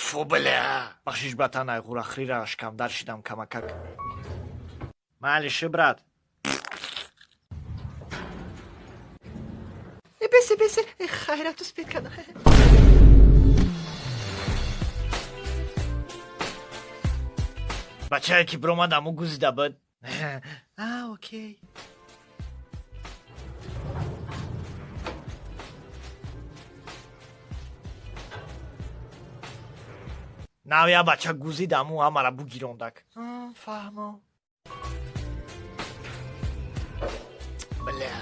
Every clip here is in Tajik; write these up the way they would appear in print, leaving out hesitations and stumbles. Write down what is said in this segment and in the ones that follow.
Фу, бля. Бахшиш, братан, ай гурахрира кам шидам камакак. Маалиши, брат. Бесе, хайрат успет кана. Бачае ки бромадаму гузида буд. Окей. навя бача гузидаму амара бугирондак. Фаҳмо. бля.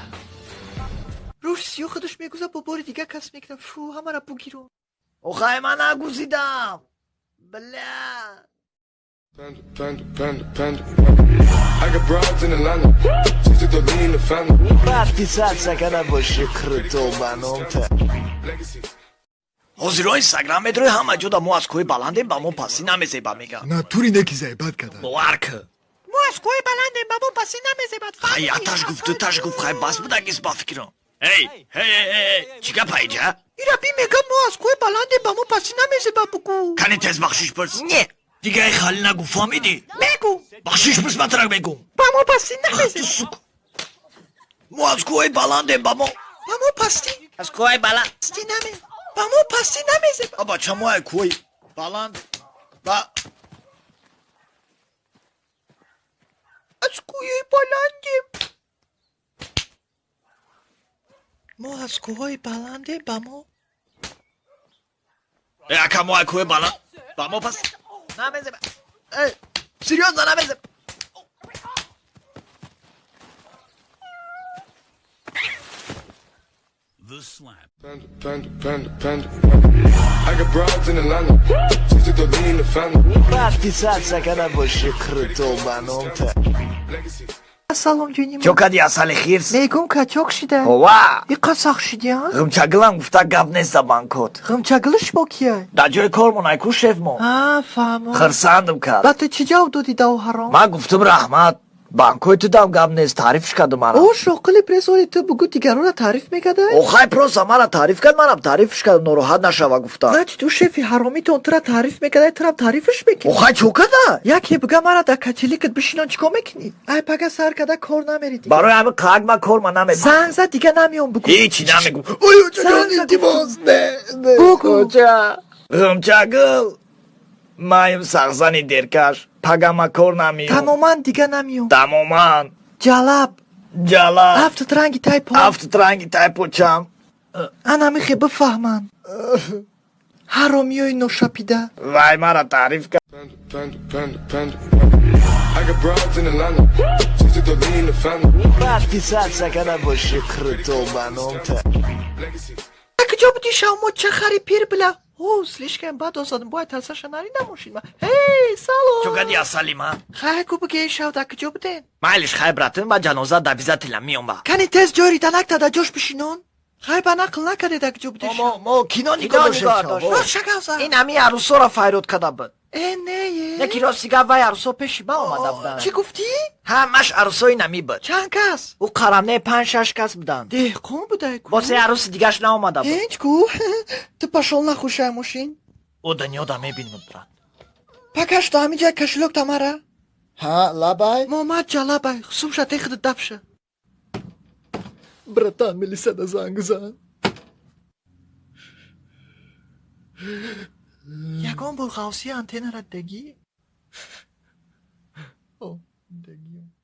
Русиё худаш мегуза бо бори дига кас мекунам. Фу, ҳамара бугирон. Охай ман нагузидам. бля. وقتی ساعت سکنه باشه کرتو بانومته حضیرهای اینستاگرام مدروی همه جدا مو از کوی بلندیم با مو پسی نمیزیبا میگم نه توری نکیزه بد کده باور که مو از کوی بلندیم با مو پسی نمیزیبا خیلی تش گفت خیلی بس بود اگیز با فکرم هی چیگه پایجه؟ ایرا بی میگم مو از کوی بلندیم با مو پسی نمیزیبا بگو کنی تز بخشیش پرس؟ نه دیگه ای خالی نگو فهمیدی؟ بگو بخشیش پرس مطرق بگو با مو پسی نمیزیبا مو از کوی بلندیم با مو پستی از کوی بلند پستی نمی با مو پستی نمیزیبا بابا چه مو کوی بلند با از کوی بلندیم ما از کوی بلندیم با مو یکا مو کوی بلند با مو پس نمیزیبا سریوز نمیزیبا The Slap. I got broads in Atlanta. Just to lean in the family. وقتی ساعت سکنه باشه کرتو بانومته سلام جونیم چو کدی اصل خیرس میگم کچاک شده وا ای قساق شدی ها غمچگلم گفته گب نیست بانکوت غمچگلش با کیه در جای کارمون ایکو شف مون فهمم خرسندم کرد بعد تو چی جواب دادی داو حرام من گفتم رحمت بانکوی تو دم گب نیست تعریفش کردم مرا او شغل پرسوری تو بگو دیگران را تعریف میکده اوخای پروسا مرا تعریف کرد منم تعریفش کردم ناراحت نشوه گفتم نه تو شفی حرامی تو را تعریف میکده تو هم تعریفش میکنی اوخای چو کده یکی بگه مرا در کچلیکت بشینان چیکار میکنی ای پگه سر کده کار نمیری دیگه برای همه قاگ من کار من نمیدم زنگ زد دیگه نمیام بگو هیچی نمیگم اویو چه زنگ زد التماس نه بگو غمچگل مایم سغزنی درکش پگم کار نمیام تماما دیگه نمیام تماما جلب جلا هفت رنگی تایپا هفت رنگی تایپو چم انا میخی بفهمن حرامی های نوشپیده وای مرا تعریف کرد I got broads in Atlanta. Just to lean in the family. وقتی ساعت سکنه باشه کرتو بانومته کجا بودی شما چه خری پیر بلا حوصلش کن بعد آزادم باید ترسش نری نموشید ما هی سلام چو کدی اصلی من خیلی کو بگه شو در کجا بودین مایلش خیلی براتون با جنازه دویزت لم میام با کنی تز جاری دلک تا جوش بشینون خیلی با نقل نکرده در کجا بودی ما کینو نگاه داشتم راست شگاوزا این همی عروسا را فیروت کده بود نه یکی راستی وای عروسا پیشی با آمده بودن چی گفتی؟ همش عروسای نمی بود چند کس؟ او قرمه 5-6 کس بودن دهقان بوده کو واسه عروس دیگهش نامده بود هیچ کو تو پشل نخوشه ماشین او دنیا دا میبینم برات پکش تو همینجا کشلوک تمره ها لابای محمد جلبه خصوم شد تخد دفشه برتان ملیسه ده زنگ زن یکان بول غوصی انتین را دگی او دگیم